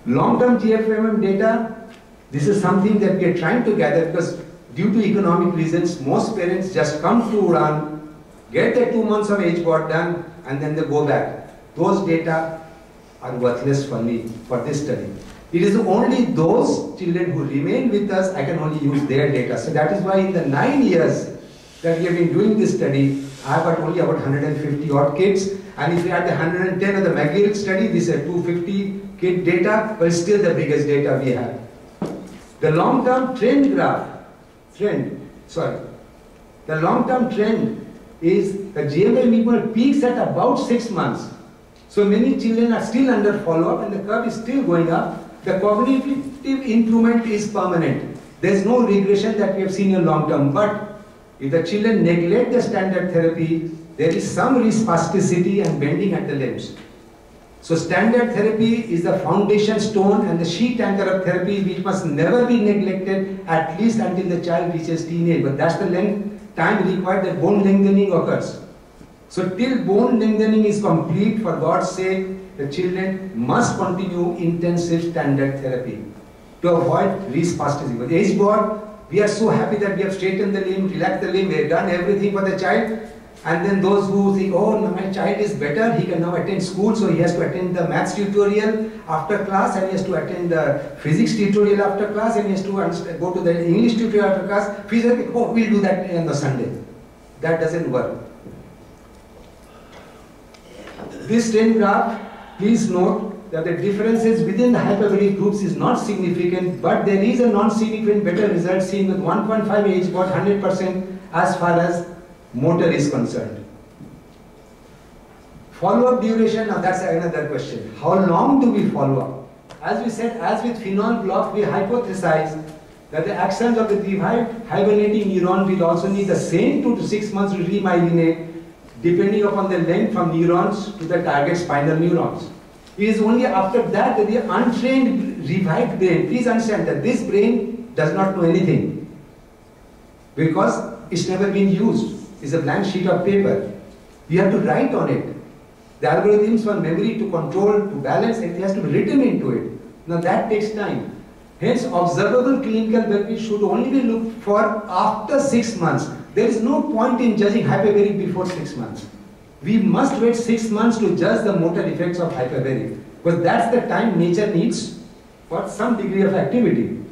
Long-term GFMM data, this is something that we are trying to gather because due to economic reasons, most parents just come to Udan, get the 2 months of HBOT done, and then they go back. Those data are worthless for me, for this study. It is only those children who remain with us, I can only use their data. So that is why in the 9 years that we have been doing this study, I have got only about 150 odd kids. And if you add the 110 of the McGill study, this is a 250 kid data, but it's still the biggest data we have. The long-term trend graph, the long-term trend is the GFMM movement peaks at about 6 months. So many children are still under follow-up and the curve is still going up. The cognitive improvement is permanent. There is no regression that we have seen in long term. But if the children neglect the standard therapy, there is some spasticity and bending at the limbs. So standard therapy is the foundation stone and the sheet anchor of therapy which must never be neglected at least until the child reaches teenage. But that's the time required that bone lengthening occurs. So till bone lengthening is complete, for God's sake, the children must continue intensive standard therapy to avoid respasticity. With HBOT, we are so happy that we have straightened the limb, relaxed the limb, we have done everything for the child. And then those who think, oh, no, my child is better, he can now attend school, so he has to attend the maths tutorial after class, and he has to attend the physics tutorial after class, and he has to go to the English tutorial after class. We say, oh, we'll do that on the Sunday. That doesn't work. This trend graph, please note that the differences within the hyperbaric groups is not significant, but there is a non-significant better result seen with 1.5 HBOT 100% as far as motor is concerned. Follow-up duration, now that's another question. How long do we follow up? As we said, as with phenol block, we hypothesize that the axons of the revived hibernating neuron will also need the same 2 to 6 months to remyelinate, depending upon the length from neurons to the target spinal neurons. It is only after that that the untrained revived brain, please understand that this brain does not know anything because it's never been used. It's a blank sheet of paper. You have to write on it. The algorithms for memory to control, to balance, it has to be written into it. Now that takes time. Hence, observable clinical benefit should only be looked for after 6 months. There is no point in judging hyperbaric before 6 months. We must wait 6 months to judge the motor effects of hyperbaric, because that's the time nature needs for some degree of activity.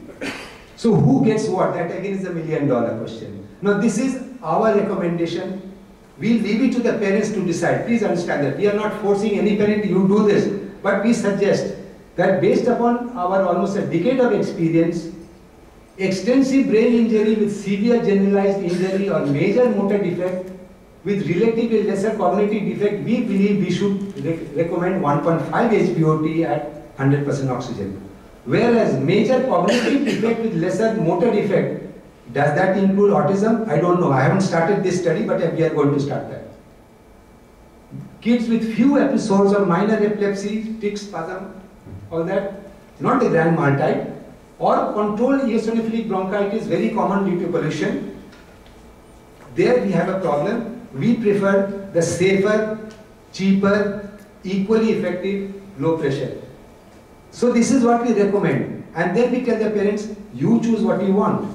So who gets what? That again is a $1 million question. Now this is our recommendation. We leave it to the parents to decide. Please understand that we are not forcing any parent, you do this, but we suggest that based upon our almost a decade of experience, extensive brain injury with severe generalized injury or major motor defect with relatively lesser cognitive defect, we believe we should recommend 1.5 HBOT at 100% oxygen. Whereas major cognitive defect with lesser motor defect, does that include autism? I don't know. I haven't started this study, but we are going to start that. Kids with few episodes of minor epilepsy, tic, spasm, all that, not the grand mal type, or controlled eosinophilic bronchitis, very common due to pollution. There we have a problem. We prefer the safer, cheaper, equally effective, low pressure. So this is what we recommend. And then we tell the parents, you choose what you want.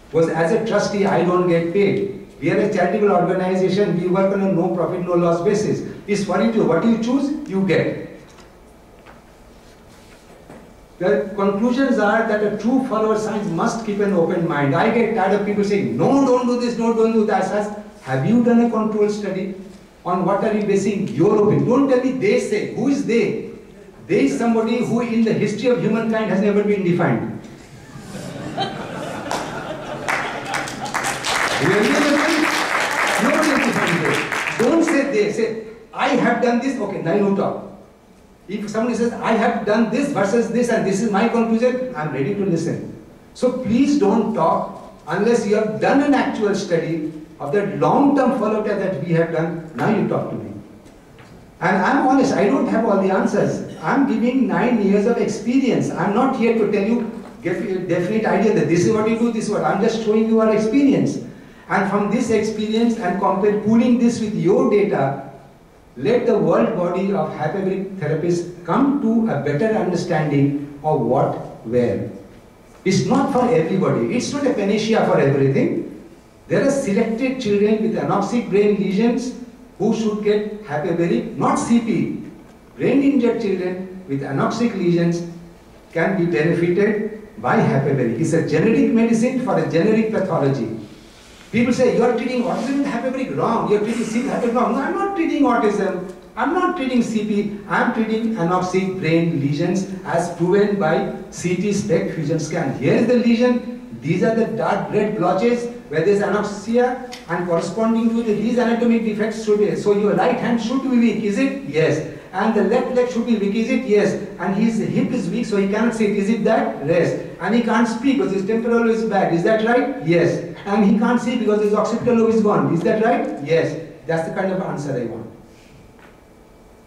Because as a trustee, I don't get paid. We are a charitable organization. We work on a no profit, no loss basis. It's for you to, what you choose, you get. The conclusions are that a true follower of science must keep an open mind. I get tired of people saying, no, don't do this, no, don't do that. Have you done a control study? On what are you basing your opinion? Don't tell me they say. Who is they? They is somebody who in the history of humankind has never been defined. Really? Nobody is defined they. Don't say they. Say, I have done this. Okay, now you talk. If somebody says, I have done this versus this and this is my conclusion, I am ready to listen. So please don't talk unless you have done an actual study of that long-term follow-up that we have done. Now you talk to me. And I am honest, I don't have all the answers. I am giving 9 years of experience. I am not here to tell you, get a definite idea that this is what you do, this is what. I am just showing you our experience. And from this experience and pooling this with your data, let the world body of hyperbaric therapists come to a better understanding of what, where. It's not for everybody. It's not a panacea for everything. There are selected children with anoxic brain lesions who should get hyperbaric, not CP. Brain injured children with anoxic lesions can be benefited by hyperbaric. It's a generic medicine for a generic pathology. People say, you are treating autism with hyperbaric. Wrong. You are treating CP hyperbaric. Wrong. No, I'm not treating autism. I'm not treating CP. I'm treating anoxic brain lesions as proven by CT SPECT fusion scan. Here is the lesion. These are the dark red blotches where there is anoxia, and corresponding to these anatomic defects should be. So your right hand should be weak. Is it? Yes. And the left leg should be weak. Is it? Yes. And his hip is weak, so he cannot sit. Is it that? Rest. And he can't speak because his temporal lobe is bad. Is that right? Yes. And he can't see because his occipital lobe is gone. Is that right? Yes. That's the kind of answer I want.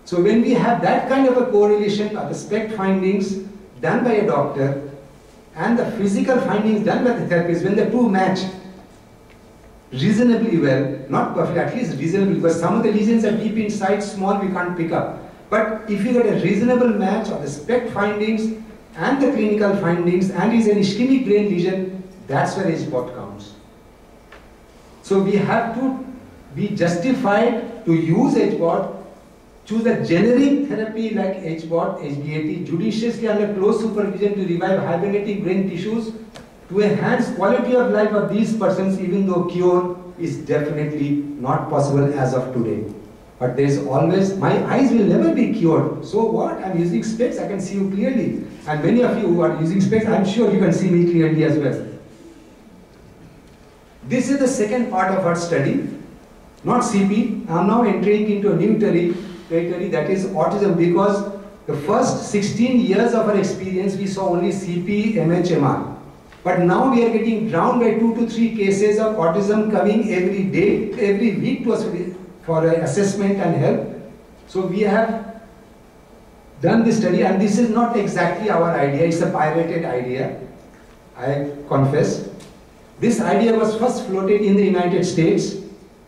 So when we have that kind of a correlation of the SPECT findings done by a doctor and the physical findings done by the therapist, when the two match reasonably well, not perfect, at least reasonably, because some of the lesions are deep inside, small, we can't pick up. But if you get a reasonable match of the SPECT findings and the clinical findings and is an ischemic brain lesion, that's where HBOT counts. So we have to be justified to use HBOT, choose a generic therapy like HBOT, HBOT, judiciously under close supervision to revive hibernating brain tissues to enhance quality of life of these persons, even though cure is definitely not possible as of today. But there is always, my eyes will never be cured. So what? I'm using specs, I can see you clearly. And many of you who are using specs, I'm sure you can see me clearly as well. This is the second part of our study, not CP. I'm now entering into a new territory, that is autism, because the first 16 years of our experience we saw only CP, MH, MR. But now we are getting drowned by 2 to 3 cases of autism coming every day, every week to us for assessment and help. So we have done this study, and this is not exactly our idea, it's a pirated idea, I confess. This idea was first floated in the United States,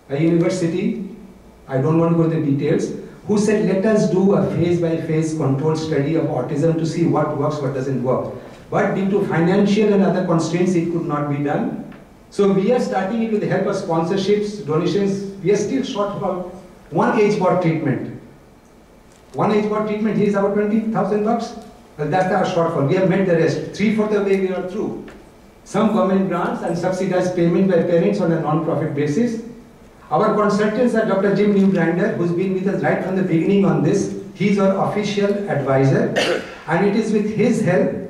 a university, I don't want to go into the details, who said let us do a phase-by-phase controlled study of autism to see what works, what doesn't work. But due to financial and other constraints, it could not be done. So we are starting it with the help of sponsorships, donations. We are still short about one HBOT treatment. One HBOT treatment here is about 20,000 bucks. Well, that's our shortfall. We have met the rest. 3/4 of the way we are through. Some government grants and subsidized payment by parents on a non-profit basis. Our consultants are Dr. Jim Newbrander, who's been with us right from the beginning on this. He's our official advisor, and it is with his help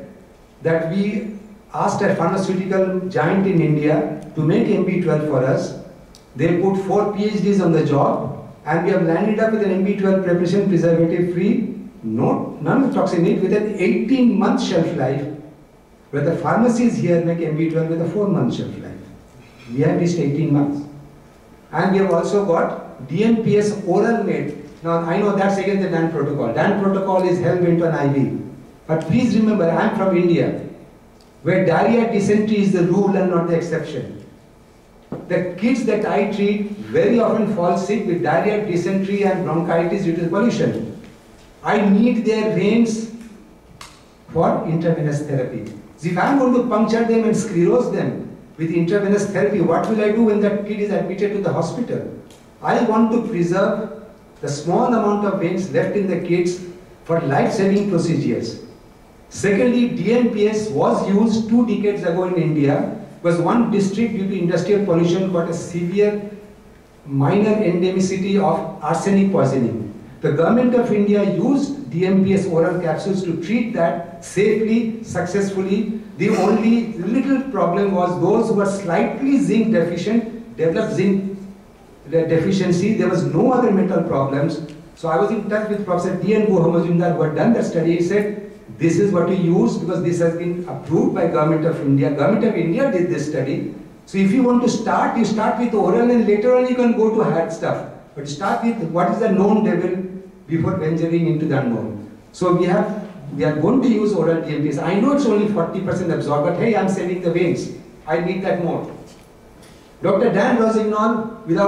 that we asked a pharmaceutical giant in India to make MB12 for us. They put 4 PhDs on the job, and we have landed up with an MB12 preparation, preservative-free, non-toxinic, with an 18-month shelf life, where the pharmacies here make MB12 with a 4-month shelf life. We have reached 18 months. And we have also got DMPS oral made. Now I know that's against the DAN protocol. DAN protocol is held into an IV. But please remember, I am from India, where diarrhea, dysentery is the rule and not the exception. The kids that I treat very often fall sick with diarrhea, dysentery and bronchitis due to pollution. I need their veins for intravenous therapy. So if I am going to puncture them and sclerose them with intravenous therapy, what will I do when that kid is admitted to the hospital? I want to preserve the small amount of veins left in the kids for life-saving procedures. Secondly, DMPS was used 2 decades ago in India, because one district due to industrial pollution got a severe minor endemicity of arsenic poisoning. The government of India used DMPS oral capsules to treat that safely, successfully. The only little problem was those who were slightly zinc deficient developed zinc deficiency. There was no other metal problems. So I was in touch with Professor D.N. Majumdar, who had done that study. He said, this is what you use because this has been approved by Government of India. Government of India did this study. So if you want to start, you start with oral and later on you can go to hard stuff. But start with what is the known level before venturing into the unknown. So we are going to use oral DMPS. I know it's only 40% absorbed, but hey, I'm saving the veins. I need that more. Dr. Dan Rossignol, without